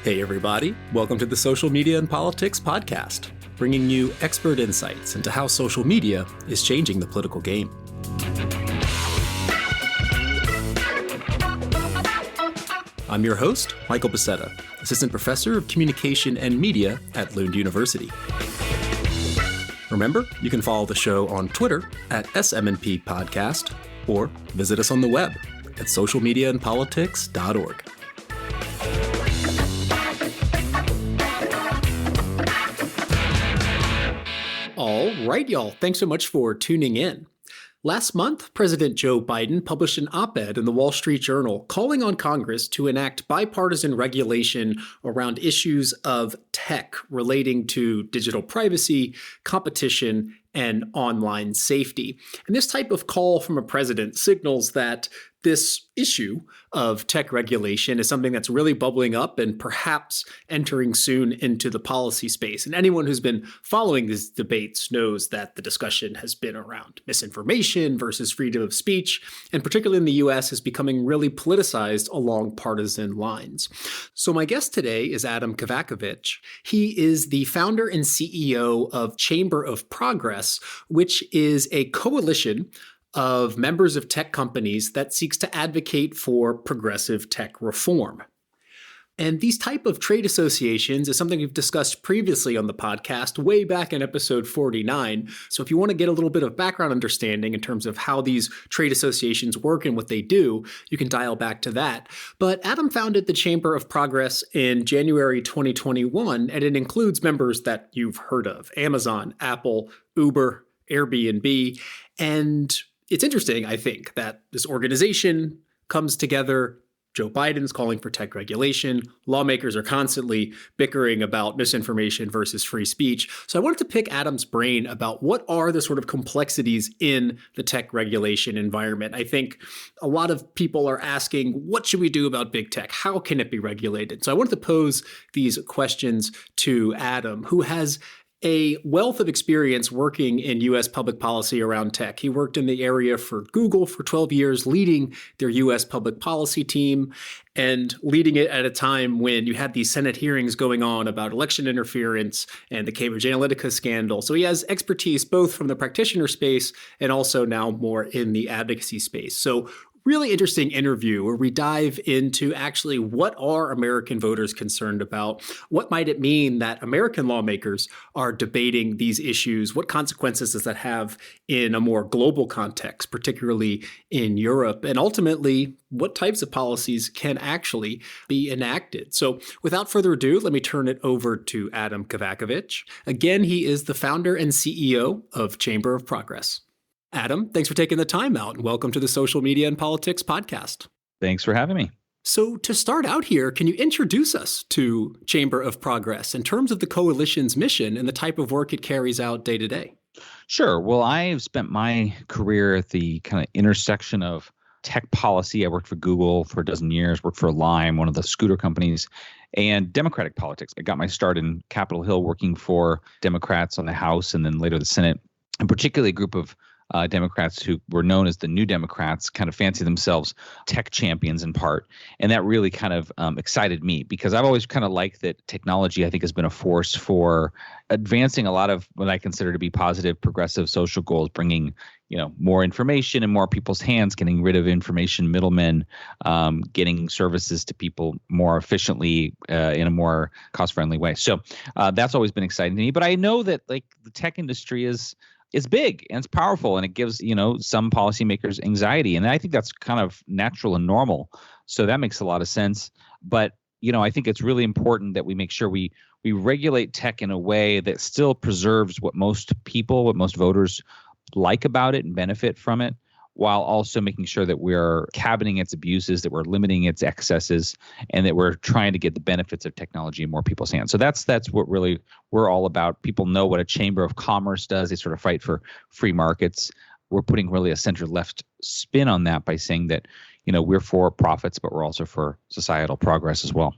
Hey everybody, welcome to the Social Media and Politics podcast, bringing you expert insights into how social media is changing the political game. I'm your host, Michael Becerra, Assistant Professor of Communication and Media at Lund University. Remember, you can follow the show on Twitter at SMNP Podcast or visit us on the web at socialmediaandpolitics.org. All right, y'all. Thanks so much for tuning in. Last month, President Joe Biden published an op-ed in the Wall Street Journal calling on Congress to enact bipartisan regulation around issues of tech relating to digital privacy, competition, and online safety. And this type of call from a president signals that this issue of tech regulation is something that's really bubbling up and perhaps entering soon into the policy space. And anyone who's been following these debates knows that the discussion has been around misinformation versus freedom of speech, and particularly in the US, is becoming really politicized along partisan lines. So my guest today is Adam Kovacevich. He is the founder and CEO of Chamber of Progress, which is a coalition of members of tech companies that seeks to advocate for progressive tech reform. And these type of trade associations is something we've discussed previously on the podcast, way back in episode 49. So if you want to get a little bit of background understanding in terms of how these trade associations work and what they do, you can dial back to that. But Adam founded the Chamber of Progress in January 2021, and it includes members that you've heard of: Amazon, Apple, Uber, Airbnb, and it's interesting, I think, that this organization comes together. Joe Biden's calling for tech regulation. Lawmakers are constantly bickering about misinformation versus free speech. So I wanted to pick Adam's brain about what are the sort of complexities in the tech regulation environment. I think a lot of people are asking, what should we do about big tech? How can it be regulated? So I wanted to pose these questions to Adam, who has a wealth of experience working in U.S. public policy around tech. He worked in the area for Google for 12 years, leading their U.S. public policy team and leading it at a time when you had these Senate hearings going on about election interference and the Cambridge Analytica scandal. So he has expertise both from the practitioner space and also now more in the advocacy space. So really interesting interview where we dive into actually what are American voters concerned about? What might it mean that American lawmakers are debating these issues? What consequences does that have in a more global context, particularly in Europe? And ultimately, what types of policies can actually be enacted? So without further ado, let me turn it over to Adam Kovacevich. Again, he is the founder and CEO of Chamber of Progress. Adam, thanks for taking the time out, and welcome to the Social Media and Politics podcast. Thanks for having me. So to start out here, can you introduce us to Chamber of Progress in terms of the coalition's mission and the type of work it carries out day to day? Sure. Well, I've spent my career at the kind of intersection of tech policy. I worked for Google for a dozen years, worked for Lime, one of the scooter companies, and democratic politics. I got my start in Capitol Hill working for Democrats on the House and then later the Senate, and particularly a group of Democrats who were known as the New Democrats, kind of fancy themselves tech champions in part. And that really kind of excited me because I've always kind of liked that technology, I think, has been a force for advancing a lot of what I consider to be positive, progressive social goals, bringing, more information in more people's hands, getting rid of information middlemen, getting services to people more efficiently in a more cost-friendly way. So that's always been exciting to me. But I know that the tech industry is big and it's powerful and it gives, some policymakers anxiety. And I think that's kind of natural and normal. So that makes a lot of sense. But, I think it's really important that we make sure we regulate tech in a way that still preserves what most voters like about it and benefit from it, while also making sure that we're cabining its abuses, that we're limiting its excesses, and that we're trying to get the benefits of technology in more people's hands. So that's what really we're all about. People know what a chamber of commerce does. They sort of fight for free markets. We're putting really a center-left spin on that by saying that, we're for profits, but we're also for societal progress as well.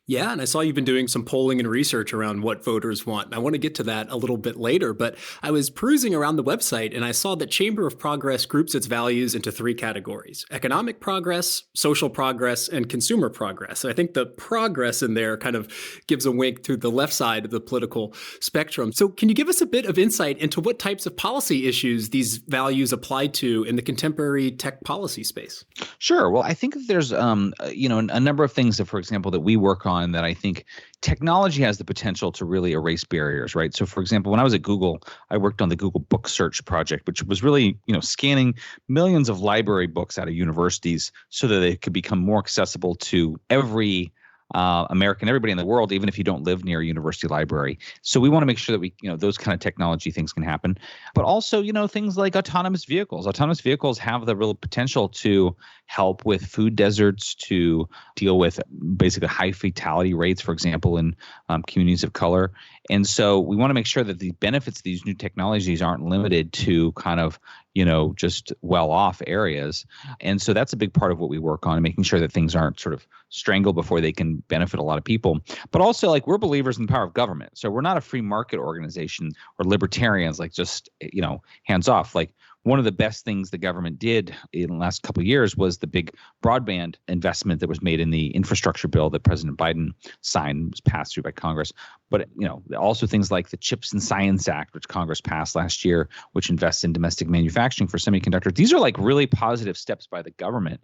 Yeah, and I saw you've been doing some polling and research around what voters want. I want to get to that a little bit later, but I was perusing around the website and I saw that Chamber of Progress groups its values into three categories: economic progress, social progress, and consumer progress. And I think the progress in there kind of gives a wink to the left side of the political spectrum. So, can you give us a bit of insight into what types of policy issues these values apply to in the contemporary tech policy space? Sure. Well, I think that there's, a number of things that, for example, that we work on that I think technology has the potential to really erase barriers, right? So, for example, when I was at Google, I worked on the Google Book Search project, which was really, scanning millions of library books out of universities so that they could become more accessible to every American, everybody in the world, even if you don't live near a university library. So we want to make sure that we, those kind of technology things can happen. But also, things like autonomous vehicles. Autonomous vehicles have the real potential to help with food deserts, to deal with basically high fatality rates, for example, in communities of color. And so we want to make sure that the benefits of these new technologies aren't limited to kind of, just well-off areas. And so that's a big part of what we work on, making sure that things aren't sort of strangled before they can benefit a lot of people. But also, like, we're believers in the power of government. So we're not a free market organization or libertarians, like just, hands off. Like, one of the best things the government did in the last couple of years was the big broadband investment that was made in the infrastructure bill that President Biden signed, was passed through by Congress. But, also things like the Chips and Science Act, which Congress passed last year, which invests in domestic manufacturing for semiconductors. These are like really positive steps by the government.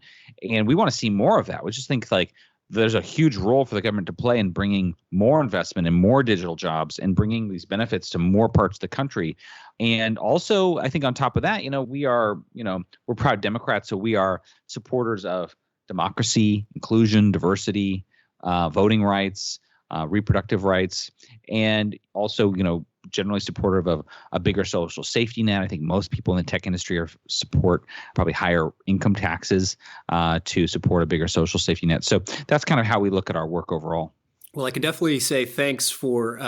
And we want to see more of that. We just think like there's a huge role for the government to play in bringing more investment and more digital jobs and bringing these benefits to more parts of the country. And also, I think on top of that, we're proud Democrats, so we are supporters of democracy, inclusion, diversity, voting rights, reproductive rights, and also, generally supportive of a bigger social safety net. I think most people in the tech industry support probably higher income taxes to support a bigger social safety net. So that's kind of how we look at our work overall. Well, I can definitely say thanks for,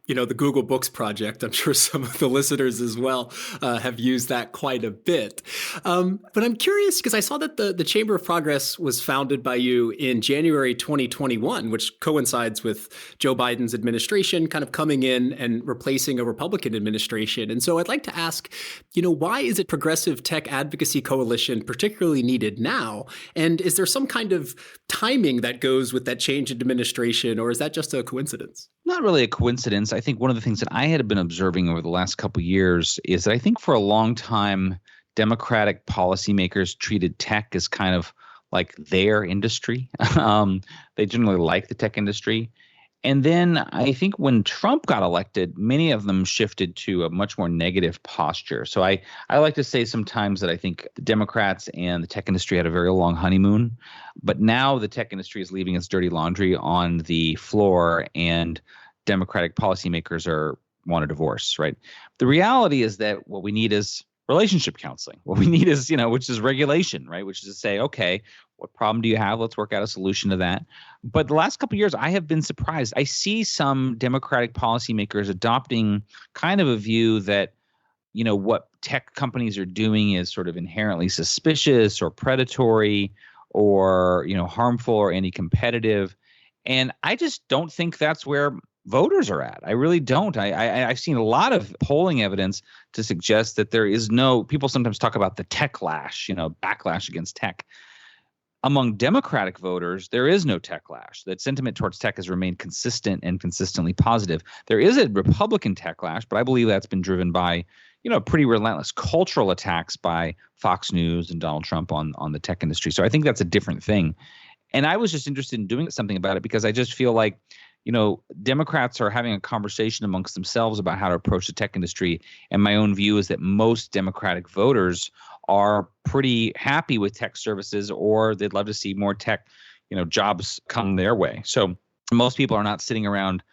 the Google Books project. I'm sure some of the listeners as well have used that quite a bit. But I'm curious because I saw that the Chamber of Progress was founded by you in January 2021, which coincides with Joe Biden's administration kind of coming in and replacing a Republican administration. And so I'd like to ask, why is a progressive tech advocacy coalition particularly needed now? And is there some kind of timing that goes with that change in administration, or is that just a coincidence? Not really a coincidence. I think one of the things that I had been observing over the last couple of years is that I think for a long time, Democratic policymakers treated tech as kind of like their industry. They generally like the tech industry. And then I think when Trump got elected, many of them shifted to a much more negative posture. So I like to say sometimes that I think the Democrats and the tech industry had a very long honeymoon, but now the tech industry is leaving its dirty laundry on the floor and Democratic policymakers want a divorce, right? The reality is that what we need is relationship counseling. What we need is, which is regulation, right? Which is to say, okay, what problem do you have? Let's work out a solution to that. But the last couple of years, I have been surprised. I see some Democratic policymakers adopting kind of a view that, what tech companies are doing is sort of inherently suspicious or predatory or, harmful or anti-competitive. And I just don't think that's where voters are at. I really don't. I've seen a lot of polling evidence to suggest that there is no, people sometimes talk about the techlash, backlash against tech. Among Democratic voters, there is no techlash. That sentiment towards tech has remained consistent and consistently positive. There is a Republican techlash, but I believe that's been driven by, pretty relentless cultural attacks by Fox News and Donald Trump on the tech industry. So I think that's a different thing. And I was just interested in doing something about it because I just feel like, Democrats are having a conversation amongst themselves about how to approach the tech industry. And my own view is that most Democratic voters are pretty happy with tech services, or they'd love to see more tech, jobs come their way. So most people are not sitting around,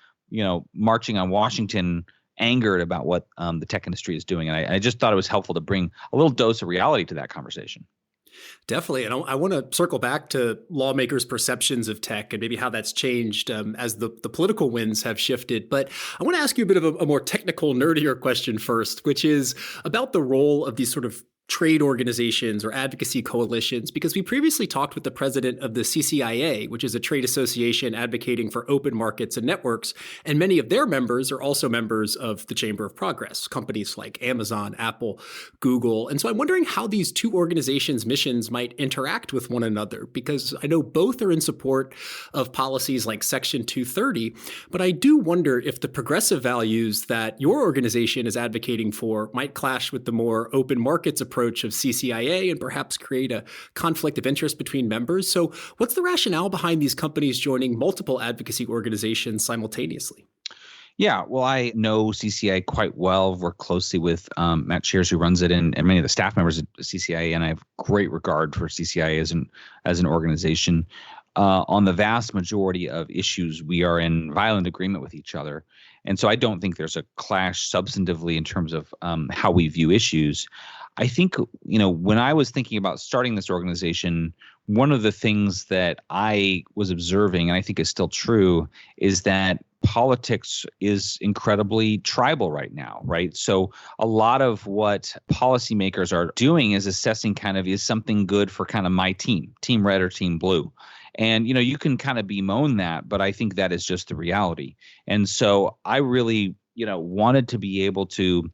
marching on Washington angered about what the tech industry is doing. And I just thought it was helpful to bring a little dose of reality to that conversation. Definitely. And I want to circle back to lawmakers' perceptions of tech and maybe how that's changed as the political winds have shifted. But I want to ask you a bit of a more technical, nerdier question first, which is about the role of these sort of trade organizations or advocacy coalitions, because we previously talked with the president of the CCIA, which is a trade association advocating for open markets and networks, and many of their members are also members of the Chamber of Progress, companies like Amazon, Apple, Google. And so I'm wondering how these two organizations' missions might interact with one another, because I know both are in support of policies like Section 230, but I do wonder if the progressive values that your organization is advocating for might clash with the more open markets approach of CCIA and perhaps create a conflict of interest between members. So what's the rationale behind these companies joining multiple advocacy organizations simultaneously? Yeah, well, I know CCIA quite well. I've worked closely with Matt Shears, who runs it, and many of the staff members at CCIA, and I have great regard for CCIA as an organization. On the vast majority of issues, we are in violent agreement with each other. And so I don't think there's a clash substantively in terms of how we view issues. I think, when I was thinking about starting this organization, one of the things that I was observing, and I think is still true, is that politics is incredibly tribal right now, right? So a lot of what policymakers are doing is assessing kind of, is something good for kind of my team red or team blue? And, you can kind of bemoan that, but I think that is just the reality. And so I really, wanted to be able to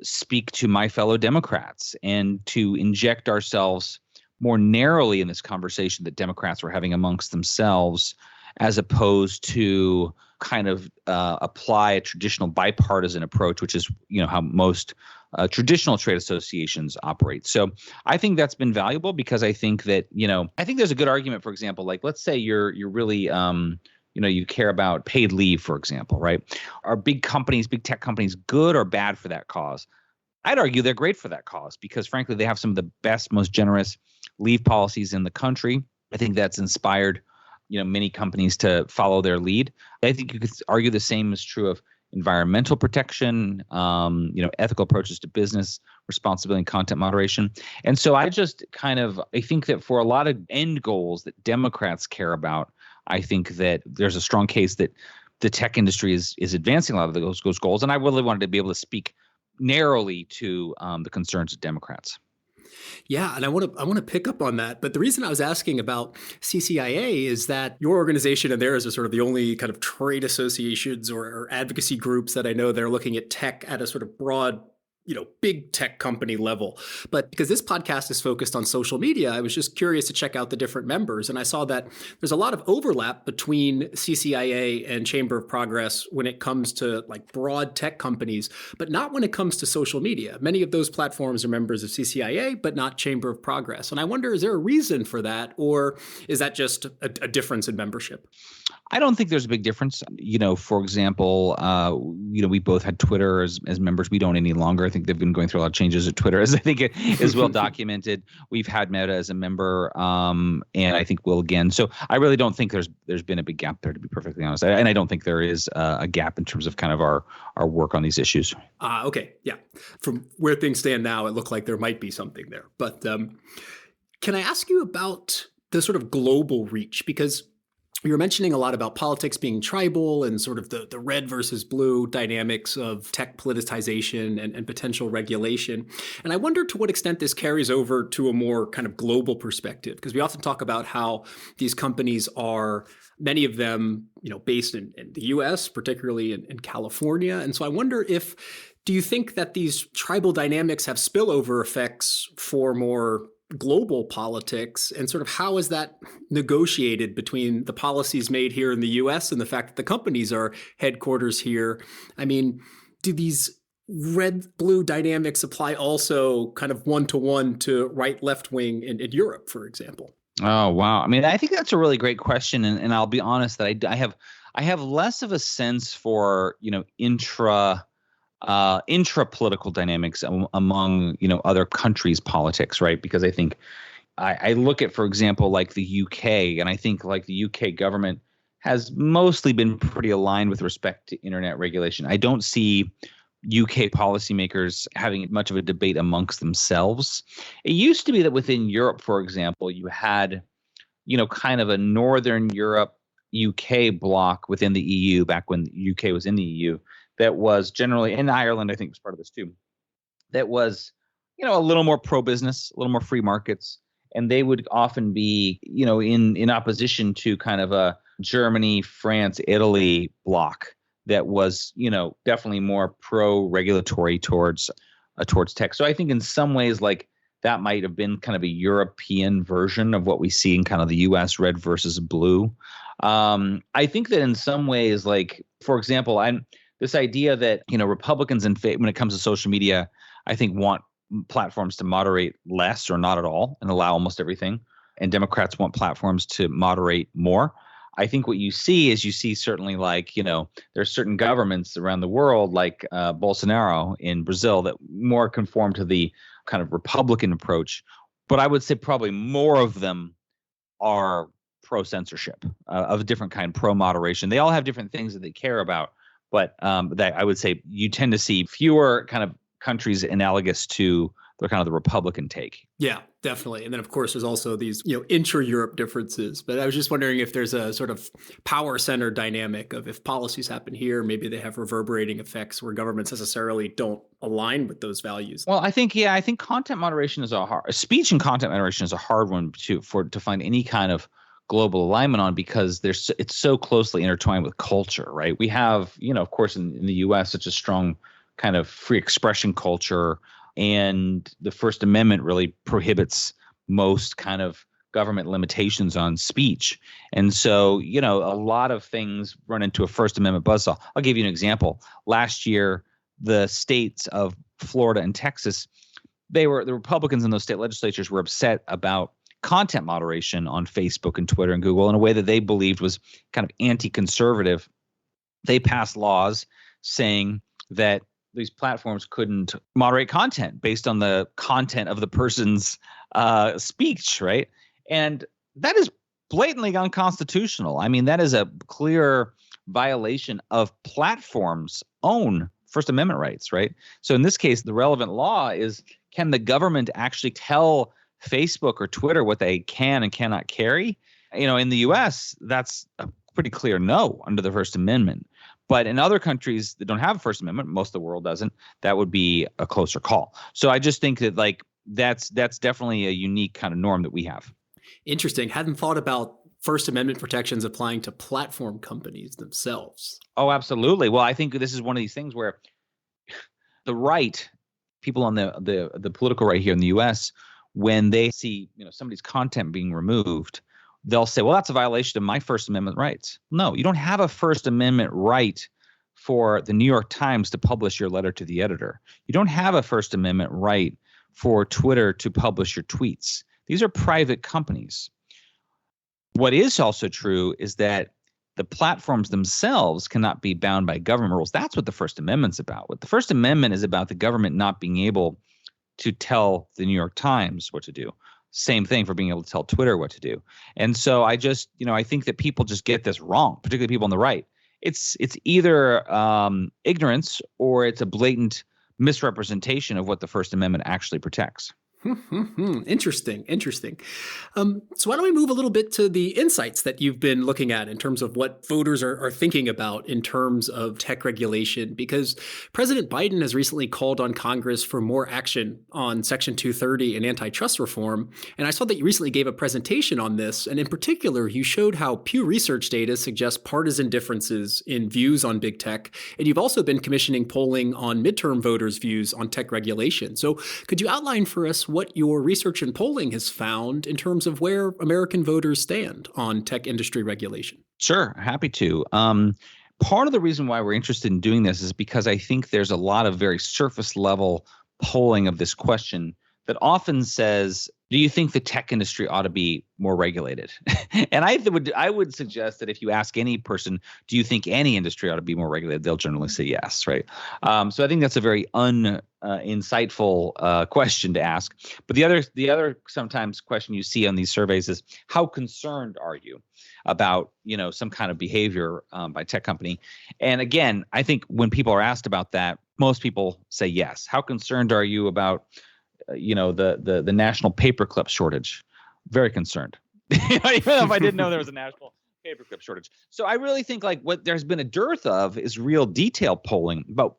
speak to my fellow Democrats and to inject ourselves more narrowly in this conversation that Democrats were having amongst themselves, as opposed to kind of apply a traditional bipartisan approach, which is, how most traditional trade associations operate. So I think that's been valuable, because I think that, I think there's a good argument, for example, like, let's say you're really, you care about paid leave, for example, right? Are big tech companies good or bad for that cause? I'd argue they're great for that cause, because frankly, they have some of the best, most generous leave policies in the country. I think that's inspired many companies to follow their lead. I think you could argue the same is true of environmental protection, ethical approaches to business, responsibility and content moderation. And so I think that for a lot of end goals that Democrats care about, I think that there's a strong case that the tech industry is advancing a lot of those goals. And I really wanted to be able to speak narrowly to the concerns of Democrats. Yeah, and I want to pick up on that. But the reason I was asking about CCIA is that your organization and theirs are sort of the only kind of trade associations or advocacy groups that I know that are looking at tech at a sort of broad, big tech company level. But because this podcast is focused on social media, I was just curious to check out the different members. And I saw that there's a lot of overlap between CCIA and Chamber of Progress when it comes to like broad tech companies, but not when it comes to social media. Many of those platforms are members of CCIA, but not Chamber of Progress. And I wonder, is there a reason for that? Or is that just a difference in membership? I don't think there's a big difference. For example, we both had Twitter as members. We don't any longer. I think they've been going through a lot of changes at Twitter, as I think it is well documented. We've had Meta as a member, and I think we'll again. So I really don't think there's been a big gap there, to be perfectly honest. And I don't think there is a gap in terms of kind of our work on these issues. Okay. Yeah. From where things stand now, it looked like there might be something there. But can I ask you about the sort of global reach? Because you were mentioning a lot about politics being tribal and sort of the red versus blue dynamics of tech politicization and potential regulation. And I wonder to what extent this carries over to a more kind of global perspective, because we often talk about how these companies are, many of them, based in the US, particularly in California. And so I wonder do you think that these tribal dynamics have spillover effects for more global politics, and sort of how is that negotiated between the policies made here in the US and the fact that the companies are headquarters here? I mean, do these red-blue dynamics apply also kind of one-to-one to right-left wing in Europe, for example? Oh, wow. I mean, I think that's a really great question. And I'll be honest that I have less of a sense for, intra-political dynamics among, other countries' politics, right? Because I think I look at, for example, like the UK, and I think like the UK government has mostly been pretty aligned with respect to internet regulation. I don't see UK policymakers having much of a debate amongst themselves. It used to be that within Europe, for example, you had, kind of a Northern Europe UK bloc within the EU back when the UK was in the EU. That was generally, and Ireland, I think, was part of this too, that was, a little more pro-business, a little more free markets, and they would often be, in opposition to kind of a Germany, France, Italy bloc that was, definitely more pro-regulatory towards tech. So I think in some ways, like that might have been kind of a European version of what we see in kind of the U.S. red versus blue. I think that in some ways, like for example, this idea that Republicans when it comes to social media, I think want platforms to moderate less or not at all and allow almost everything, and Democrats want platforms to moderate more. I think what you see certainly like, there's certain governments around the world like Bolsonaro in Brazil that more conform to the kind of Republican approach. But I would say probably more of them are pro-censorship of a different kind, pro-moderation. They all have different things that they care about. But that I would say you tend to see fewer kind of countries analogous to the kind of the Republican take. Yeah, definitely. And then, of course, there's also these, intra-Europe differences. But I was just wondering if there's a sort of power center dynamic of if policies happen here, maybe they have reverberating effects where governments necessarily don't align with those values. Well, I think content moderation is speech and content moderation is a hard one to find any kind of global alignment on, because it's so closely intertwined with culture, right? We have, of course, in the U.S., such a strong kind of free expression culture, and the First Amendment really prohibits most kind of government limitations on speech. And so, a lot of things run into a First Amendment buzzsaw. I'll give you an example. Last year, the states of Florida and Texas, the Republicans in those state legislatures were upset about content moderation on Facebook and Twitter and Google in a way that they believed was kind of anti-conservative. They passed laws saying that these platforms couldn't moderate content based on the content of the person's speech, right? And that is blatantly unconstitutional. I mean, that is a clear violation of platforms' own First Amendment rights, right? So in this case, the relevant law is, can the government actually tell Facebook or Twitter what they can and cannot carry? In the U.S., that's a pretty clear no under the First Amendment. But in other countries that don't have a First Amendment, most of the world doesn't, that would be a closer call. So I just think that that's definitely a unique kind of norm that we have. Interesting. Hadn't thought about First Amendment protections applying to platform companies themselves. Oh, absolutely. Well, I think this is one of these things where the right, people on the political right here in the U.S., when they see somebody's content being removed, they'll say, well, that's a violation of my First Amendment rights. No, you don't have a First Amendment right for the New York Times to publish your letter to the editor. You don't have a First Amendment right for Twitter to publish your tweets. These are private companies. What is also true is that the platforms themselves cannot be bound by government rules. That's what the First Amendment's about. What the First Amendment is about, the government not being able to tell the New York Times what to do. Same thing for being able to tell Twitter what to do. And so I just, I think that people just get this wrong, particularly people on the right. It's either ignorance or it's a blatant misrepresentation of what the First Amendment actually protects. Interesting. So why don't we move a little bit to the insights that you've been looking at in terms of what voters are thinking about in terms of tech regulation? Because President Biden has recently called on Congress for more action on Section 230 and antitrust reform. And I saw that you recently gave a presentation on this. And in particular, you showed how Pew Research data suggests partisan differences in views on big tech. And you've also been commissioning polling on midterm voters' views on tech regulation. So could you outline for us what your research and polling has found in terms of where American voters stand on tech industry regulation? Sure, happy to. Part of the reason why we're interested in doing this is because I think there's a lot of very surface level polling of this question that often says, do you think the tech industry ought to be more regulated? And I would suggest that if you ask any person, do you think any industry ought to be more regulated? They'll generally say yes, right? So I think that's a very insightful question to ask. But the other sometimes question you see on these surveys is, how concerned are you about some kind of behavior by tech company? And again, I think when people are asked about that, most people say yes. How concerned are you about the national paperclip shortage? Very concerned. Even if I didn't know there was a national paperclip shortage. So I really think what there's been a dearth of is real detailed polling about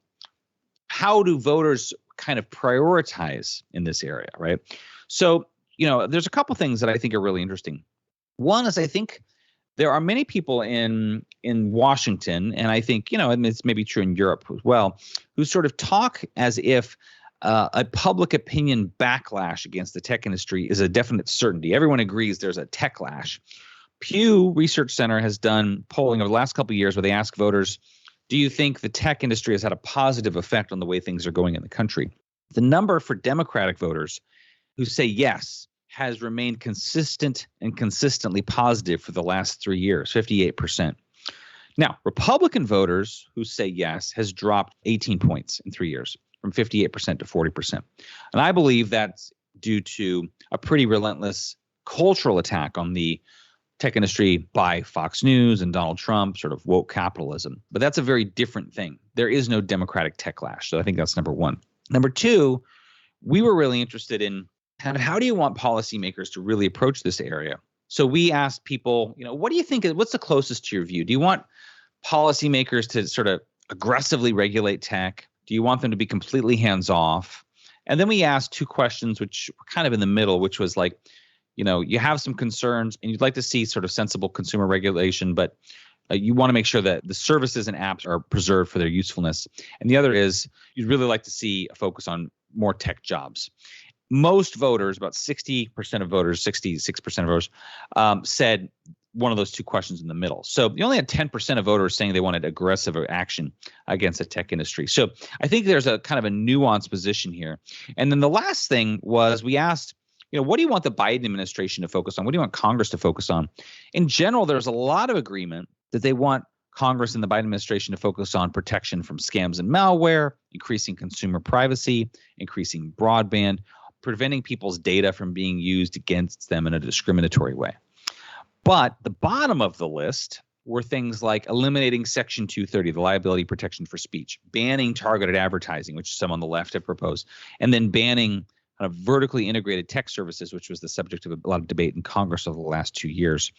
how do voters kind of prioritize in this area, right? So, there's a couple things that I think are really interesting. One is I think there are many people in Washington, and I think, and it's maybe true in Europe as well, who sort of talk as if a public opinion backlash against the tech industry is a definite certainty. Everyone agrees there's a techlash. Pew Research Center has done polling over the last couple of years where they ask voters, do you think the tech industry has had a positive effect on the way things are going in the country? The number for Democratic voters who say yes has remained consistent and consistently positive for the last 3 years, 58%. Now, Republican voters who say yes has dropped 18 points in 3 years, from 58% to 40%. And I believe that's due to a pretty relentless cultural attack on the tech industry by Fox News and Donald Trump, sort of woke capitalism. But that's a very different thing. There is no Democratic techlash. So I think that's number one. Number two, we were really interested in kind of how do you want policymakers to really approach this area? So we asked people, what do you think, what's the closest to your view? Do you want policymakers to sort of aggressively regulate tech? Do you want them to be completely hands-off? And then we asked two questions, which were kind of in the middle, which was like, you have some concerns and you'd like to see sort of sensible consumer regulation, but you want to make sure that the services and apps are preserved for their usefulness. And the other is you'd really like to see a focus on more tech jobs. Most voters, about 60% of voters, 66% of voters, said one of those two questions in the middle. So you only had 10% of voters saying they wanted aggressive action against the tech industry. So I think there's a kind of a nuanced position here. And then the last thing was we asked, what do you want the Biden administration to focus on? What do you want Congress to focus on? In general, there's a lot of agreement that they want Congress and the Biden administration to focus on protection from scams and malware, increasing consumer privacy, increasing broadband, preventing people's data from being used against them in a discriminatory way. But the bottom of the list were things like eliminating Section 230, the liability protection for speech, banning targeted advertising, which some on the left have proposed, and then banning kind of vertically integrated tech services, which was the subject of a lot of debate in Congress over the last 2 years.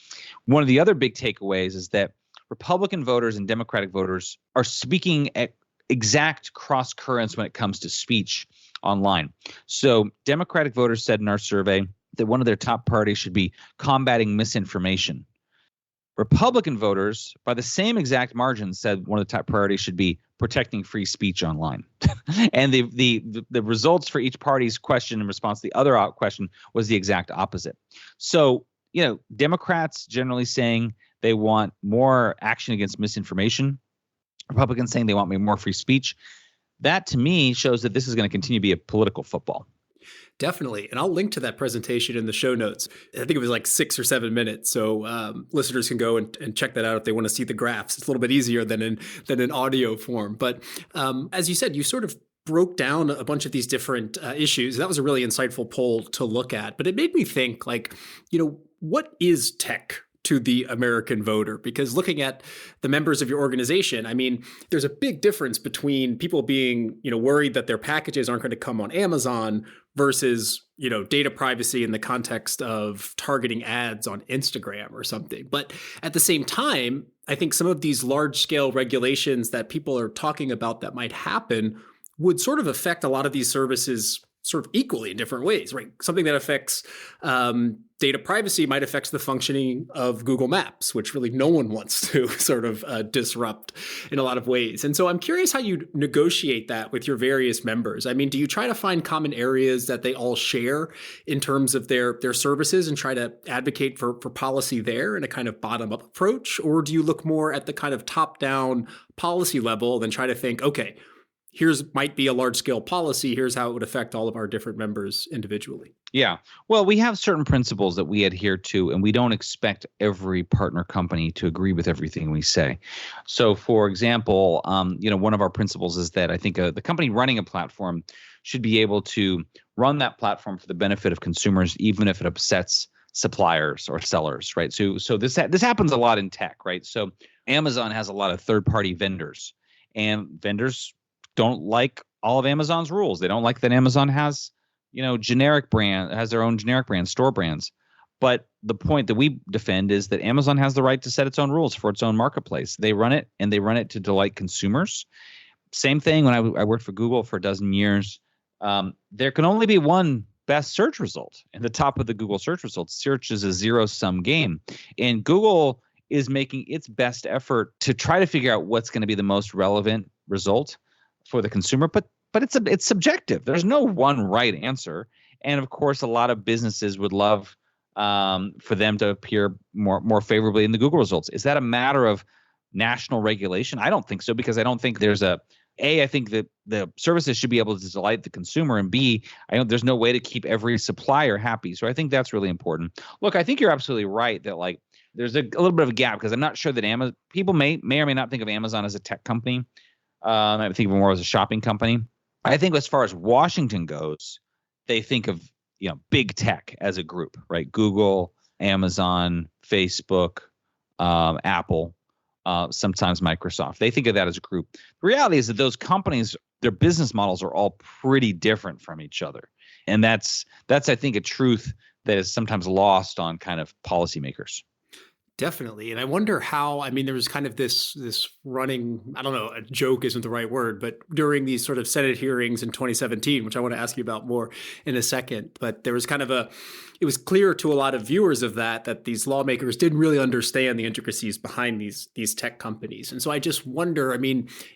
One of the other big takeaways is that Republican voters and Democratic voters are speaking at exact cross currents when it comes to speech online. So Democratic voters said in our survey that one of their top priorities should be combating misinformation. Republican voters, by the same exact margin, said one of the top priorities should be protecting free speech online. And the results for each party's question in response to the other question was the exact opposite. So, Democrats generally saying they want more action against misinformation, Republicans saying they want more free speech. That, to me, shows that this is going to continue to be a political football. Definitely. And I'll link to that presentation in the show notes. I think it was like 6 or 7 minutes. So listeners can go and check that out if they want to see the graphs. It's a little bit easier than in audio form. But as you said, you sort of broke down a bunch of these different issues. That was a really insightful poll to look at. But it made me think, what is tech to the American voter? Because looking at the members of your organization, there's a big difference between people being, worried that their packages aren't going to come on Amazon versus, data privacy in the context of targeting ads on Instagram or something. But at the same time, I think some of these large scale regulations that people are talking about that might happen would sort of affect a lot of these services sort of equally in different ways, right? Something that affects data privacy might affect the functioning of Google Maps, which really no one wants to sort of disrupt in a lot of ways. And so I'm curious how you negotiate that with your various members. Do you try to find common areas that they all share in terms of their services and try to advocate for policy there in a kind of bottom-up approach? Or do you look more at the kind of top-down policy level and try to think, okay, might be a large scale policy. Here's how it would affect all of our different members individually. Yeah. Well, we have certain principles that we adhere to, and we don't expect every partner company to agree with everything we say. So, for example, one of our principles is that I think the company running a platform should be able to run that platform for the benefit of consumers, even if it upsets suppliers or sellers, right? So this happens a lot in tech, right? So Amazon has a lot of third-party vendors, and vendors don't like all of Amazon's rules. They don't like that Amazon has, has their own generic brand, store brands. But the point that we defend is that Amazon has the right to set its own rules for its own marketplace. They run it, and they run it to delight consumers. Same thing when I worked for Google for a dozen years. there can only be one best search result. And the top of the Google search results, search is a zero-sum game. And Google is making its best effort to try to figure out what's going to be the most relevant result for the consumer. But it's subjective. There's no one right answer. And of course, a lot of businesses would love for them to appear more favorably in the Google results. Is that a matter of national regulation? I don't think so, because I don't think there's I think that the services should be able to delight the consumer, and B, there's no way to keep every supplier happy. So I think that's really important. Look, I think you're absolutely right that like there's a little bit of a gap, because I'm not sure that people may or may not think of Amazon as a tech company. I think of it more as a shopping company. I think as far as Washington goes, they think of big tech as a group, right? Google, Amazon, Facebook, Apple. Sometimes Microsoft. They think of that as a group. The reality is that those companies, their business models are all pretty different from each other. And that's I think, a truth that is sometimes lost on kind of policymakers. Definitely. And I wonder how, there was kind of this running, I don't know, a joke isn't the right word, but during these sort of Senate hearings in 2017, which I want to ask you about more in a second, but there was kind of it was clear to a lot of viewers of that these lawmakers didn't really understand the intricacies behind these tech companies. And so I just wonder,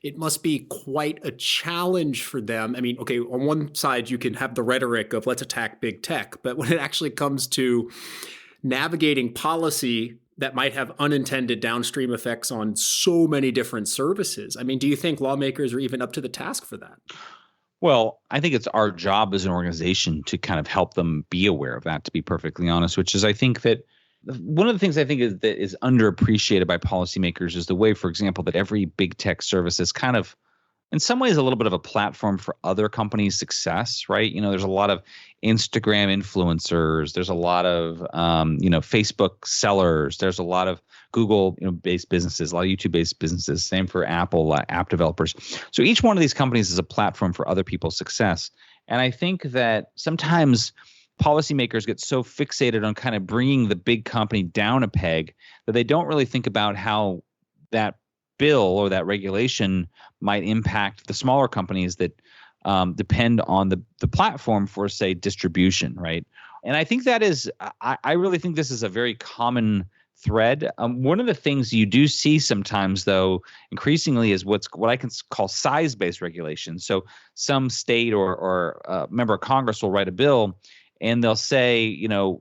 it must be quite a challenge for them. Okay, on one side, you can have the rhetoric of let's attack big tech, but when it actually comes to navigating policy that might have unintended downstream effects on so many different services. Do you think lawmakers are even up to the task for that? Well, I think it's our job as an organization to kind of help them be aware of that, to be perfectly honest, which is I think that one of the things I think is underappreciated by policymakers is the way, for example, that every big tech service is kind of, in some ways, a little bit of a platform for other companies' success, right? There's a lot of Instagram influencers. There's a lot of, Facebook sellers. There's a lot of Google-based businesses, a lot of YouTube-based businesses. Same for Apple app developers. So each one of these companies is a platform for other people's success. And I think that sometimes policymakers get so fixated on kind of bringing the big company down a peg that they don't really think about how that bill or that regulation might impact the smaller companies that depend on the platform for, say, distribution, right? And I think that is, I really think this is a very common thread. One of the things you do see sometimes, though, increasingly is what I can call size-based regulation. So some state or member of Congress will write a bill, and they'll say,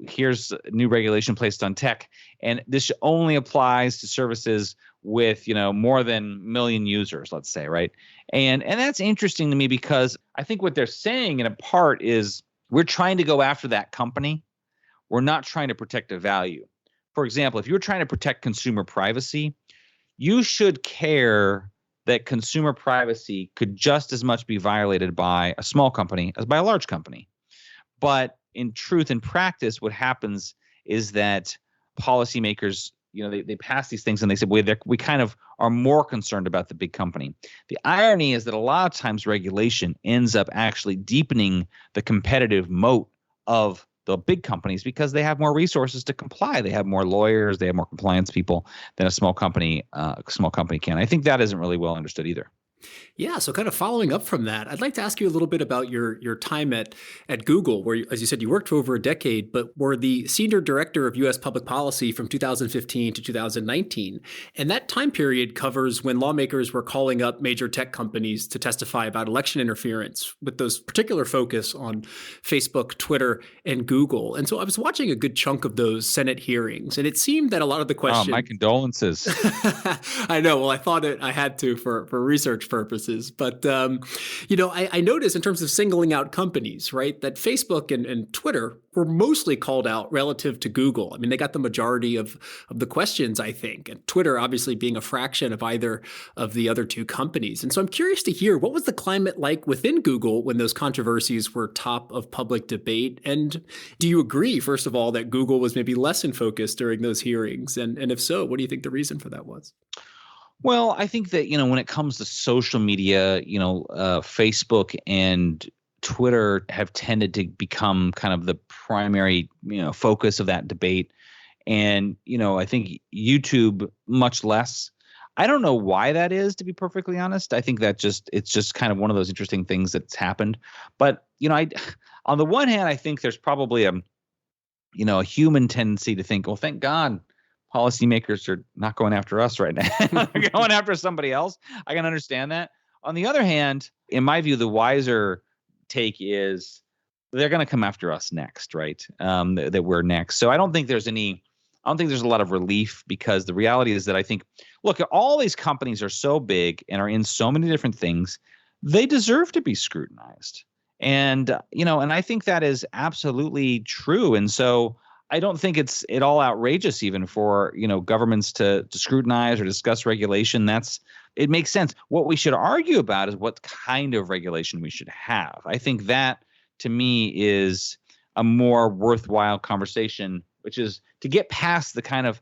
here's new regulation placed on tech, and this only applies to services with, more than 1 million users, let's say, right? And that's interesting to me, because I think what they're saying in a part is we're trying to go after that company. We're not trying to protect a value. For example, if you're trying to protect consumer privacy, you should care that consumer privacy could just as much be violated by a small company as by a large company. But in truth and practice, what happens is that policymakers, they pass these things and they say, we kind of are more concerned about the big company. The irony is that a lot of times regulation ends up actually deepening the competitive moat of the big companies, because they have more resources to comply. They have more lawyers, they have more compliance people than a small company can. I think that isn't really well understood either. Yeah, so kind of following up from that, I'd like to ask you a little bit about your time at Google, where, as you said, you worked for over a decade, but were the senior director of U.S. public policy from 2015 to 2019. And that time period covers when lawmakers were calling up major tech companies to testify about election interference, with those particular focus on Facebook, Twitter, and Google. And so I was watching a good chunk of those Senate hearings, and it seemed that a lot of the questions— Oh, my condolences. I know. Well, I thought I had to for research purposes. But, I noticed in terms of singling out companies, right, that Facebook and Twitter were mostly called out relative to Google. They got the majority of the questions, I think, and Twitter obviously being a fraction of either of the other two companies. And so I'm curious to hear, what was the climate like within Google when those controversies were top of public debate? And do you agree, first of all, that Google was maybe less in focus during those hearings? And if so, what do you think the reason for that was? Well, I think that, when it comes to social media, Facebook and Twitter have tended to become kind of the primary, focus of that debate. And, I think YouTube much less. I don't know why that is, to be perfectly honest. I think that it's just kind of one of those interesting things that's happened. But, on the one hand, I think there's probably a human tendency to think, well, thank God policymakers are not going after us right now. They're going after somebody else. I can understand that. On the other hand, in my view, the wiser take is they're going to come after us next, right? That we're next. So I don't think there's a lot of relief, because the reality is that I think, look, all these companies are so big and are in so many different things. They deserve to be scrutinized. And, and I think that is absolutely true. And so I don't think it's at all outrageous even for, governments to scrutinize or discuss regulation. It makes sense. What we should argue about is what kind of regulation we should have. I think that, to me, is a more worthwhile conversation, which is to get past the kind of,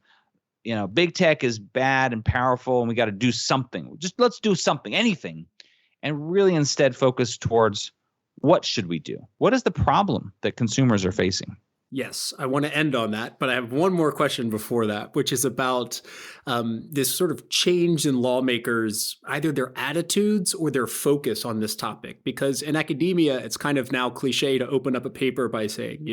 big tech is bad and powerful and we got to do something. Just let's do something, anything, and really instead focus towards what should we do? What is the problem that consumers are facing? Yes, I want to end on that, but I have one more question before that, which is about this sort of change in lawmakers, either their attitudes or their focus on this topic. Because in academia, it's kind of now cliche to open up a paper by saying,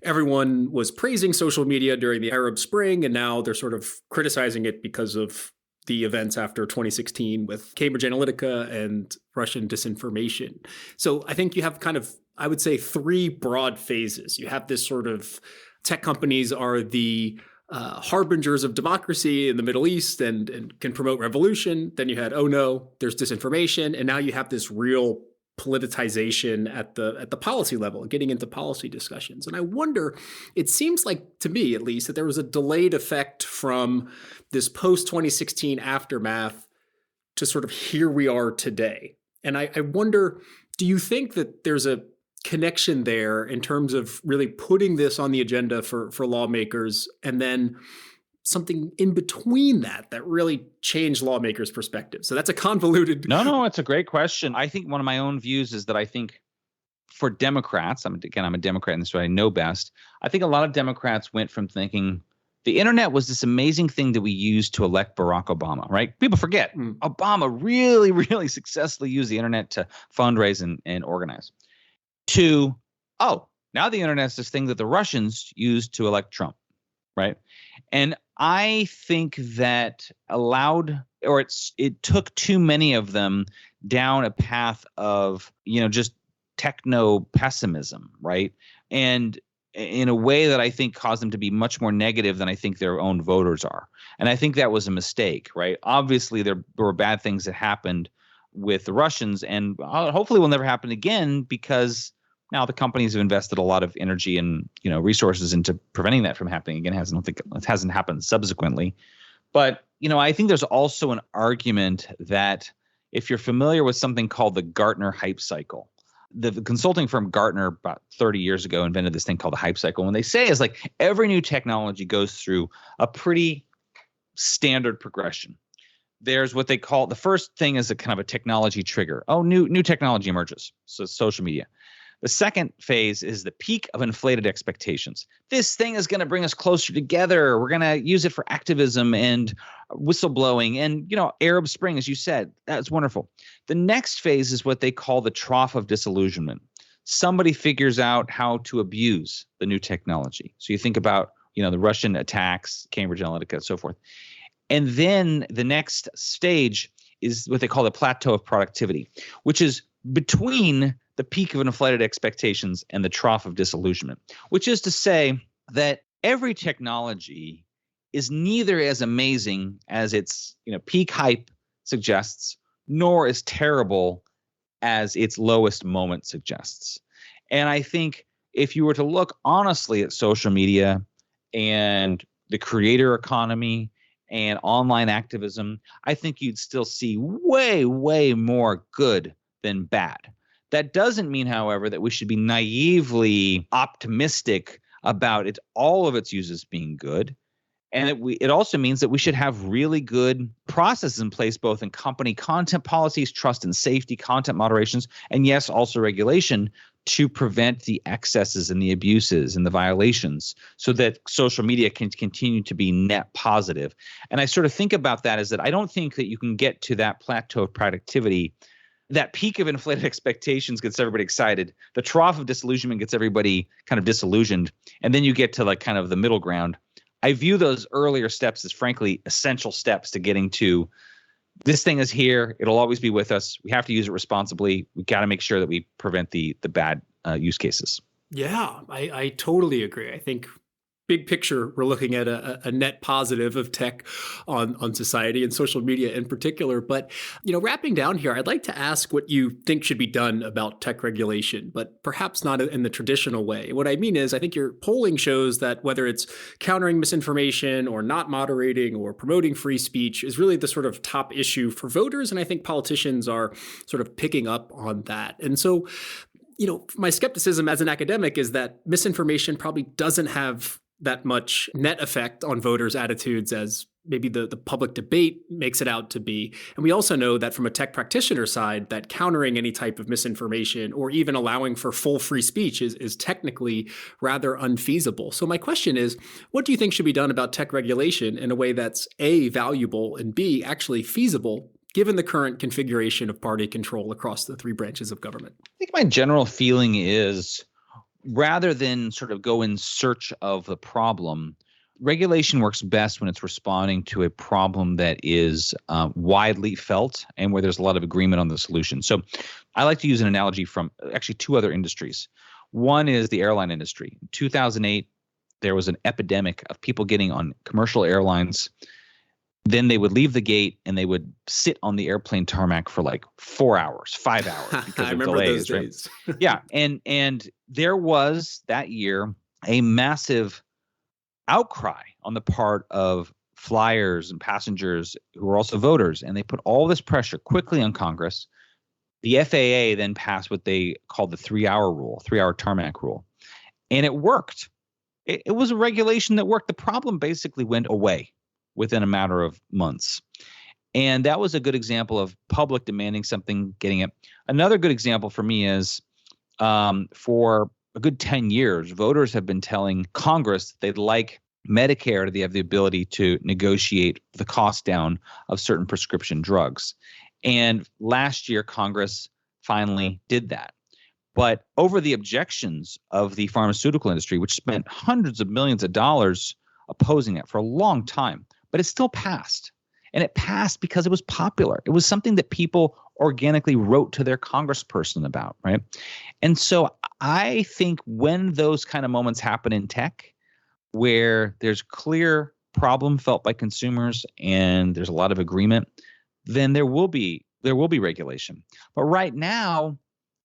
everyone was praising social media during the Arab Spring, and now they're sort of criticizing it because of the events after 2016 with Cambridge Analytica and Russian disinformation. So I think you have kind of, I would say, three broad phases. You have this sort of tech companies are the harbingers of democracy in the Middle East and can promote revolution. Then you had, oh no, there's disinformation. And now you have this real politicization at the policy level, getting into policy discussions. And I wonder, it seems like, to me at least, that there was a delayed effect from this post-2016 aftermath to sort of here we are today. And I wonder, do you think that there's a connection there in terms of really putting this on the agenda for lawmakers, and then something in between that really changed lawmakers' perspective? So that's a convoluted. No, it's a great question. I think one of my own views is that I think for Democrats, I'm a Democrat in this way, I know best. I think a lot of Democrats went from thinking the internet was this amazing thing that we used to elect Barack Obama, right? People forget Obama really, really successfully used the internet to fundraise and organize. To, now the internet is this thing that the Russians used to elect Trump, right? And I think that it took too many of them down a path of, just techno pessimism, right? And in a way that I think caused them to be much more negative than I think their own voters are. And I think that was a mistake, right? Obviously, there were bad things that happened with the Russians, and hopefully will never happen again, because now the companies have invested a lot of energy and resources into preventing that from happening again. I don't think it hasn't happened subsequently. But I think there's also an argument that if you're familiar with something called the Gartner hype cycle, the consulting firm Gartner about 30 years ago invented this thing called the hype cycle. And they say is like every new technology goes through a pretty standard progression. There's what they call, the first thing is a kind of a technology trigger. Oh, new technology emerges. So social media. The second phase is the peak of inflated expectations. This thing is going to bring us closer together. We're going to use it for activism and whistleblowing and, Arab Spring, as you said, that's wonderful. The next phase is what they call the trough of disillusionment. Somebody figures out how to abuse the new technology. So you think about, the Russian attacks, Cambridge Analytica, and so forth. And then the next stage is what they call the plateau of productivity, which is between the peak of inflated expectations and the trough of disillusionment, which is to say that every technology is neither as amazing as its peak hype suggests, nor as terrible as its lowest moment suggests. And I think if you were to look honestly at social media and the creator economy and online activism, I think you'd still see way, way more good than bad. That doesn't mean, however, that we should be naively optimistic about all of its uses being good. And it also means that we should have really good processes in place, both in company content policies, trust and safety, content moderations, and yes, also regulation to prevent the excesses and the abuses and the violations so that social media can continue to be net positive. And I sort of think about that as that I don't think that you can get to that plateau of productivity. That peak of inflated expectations gets everybody excited. The trough of disillusionment gets everybody kind of disillusioned. And then you get to like kind of the middle ground. I view those earlier steps as frankly essential steps to getting to this thing is here. It'll always be with us. We have to use it responsibly. We got to make sure that we prevent the bad use cases. Yeah, I totally agree. I think big picture, we're looking at a net positive of tech on society and social media in particular. But, wrapping down here, I'd like to ask what you think should be done about tech regulation, but perhaps not in the traditional way. What I mean is, I think your polling shows that whether it's countering misinformation or not moderating or promoting free speech is really the sort of top issue for voters. And I think politicians are sort of picking up on that. And so, my skepticism as an academic is that misinformation probably doesn't have that much net effect on voters' attitudes as maybe the public debate makes it out to be. And we also know that from a tech practitioner side, that countering any type of misinformation or even allowing for full free speech is technically rather unfeasible. So my question is, what do you think should be done about tech regulation in a way that's A, valuable, and B, actually feasible, given the current configuration of party control across the three branches of government? I think my general feeling is, rather than sort of go in search of the problem, regulation works best when it's responding to a problem that is widely felt and where there's a lot of agreement on the solution. So I like to use an analogy from actually two other industries. One is the airline industry. In 2008, there was an epidemic of people getting on commercial airlines. Then they would leave the gate and they would sit on the airplane tarmac for like 4 hours, 5 hours because of delays. Those days. Right? Yeah. And there was that year a massive outcry on the part of flyers and passengers who were also voters. And they put all this pressure quickly on Congress. The FAA then passed what they called the 3-hour rule, 3-hour tarmac rule. And it worked. It was a regulation that worked. The problem basically went away within a matter of months. And that was a good example of public demanding something, getting it. Another good example for me is for a good 10 years, voters have been telling Congress they'd like Medicare to have the ability to negotiate the cost down of certain prescription drugs. And last year, Congress finally did that. But over the objections of the pharmaceutical industry, which spent hundreds of millions of dollars opposing it for a long time, but it still passed. And it passed because it was popular. It was something that people organically wrote to their congressperson about, right? And so I think when those kind of moments happen in tech, where there's clear problem felt by consumers and there's a lot of agreement, then there will be regulation. But right now,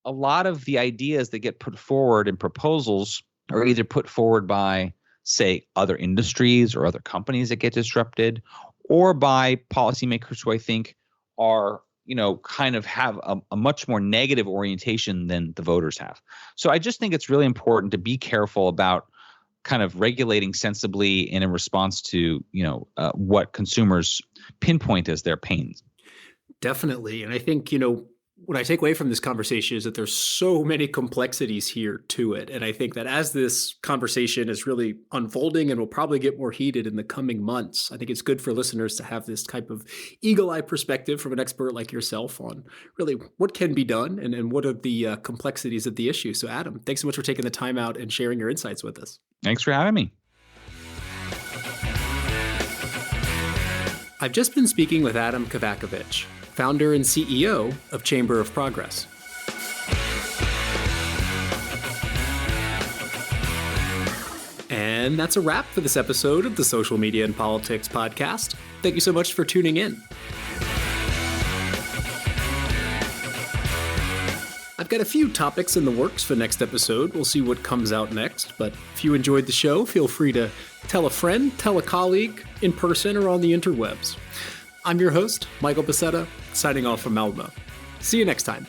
a lot of the ideas that get put forward in proposals are either put forward by, say, other industries or other companies that get disrupted, or by policymakers who I think are, kind of have a much more negative orientation than the voters have. So I just think it's really important to be careful about kind of regulating sensibly and in response to, what consumers pinpoint as their pains. Definitely. And I think, what I take away from this conversation is that there's so many complexities here to it. And I think that as this conversation is really unfolding and will probably get more heated in the coming months, I think it's good for listeners to have this type of eagle-eye perspective from an expert like yourself on really what can be done and what are the complexities of the issue. So Adam, thanks so much for taking the time out and sharing your insights with us. Thanks for having me. I've just been speaking with Adam Kovacevich, founder and CEO of Chamber of Progress. And that's a wrap for this episode of the Social Media and Politics podcast. Thank you so much for tuning in. I've got a few topics in the works for next episode. We'll see what comes out next. But if you enjoyed the show, feel free to tell a friend, tell a colleague, in person or on the interwebs. I'm your host, Michael Becerra, signing off from Alma. See you next time.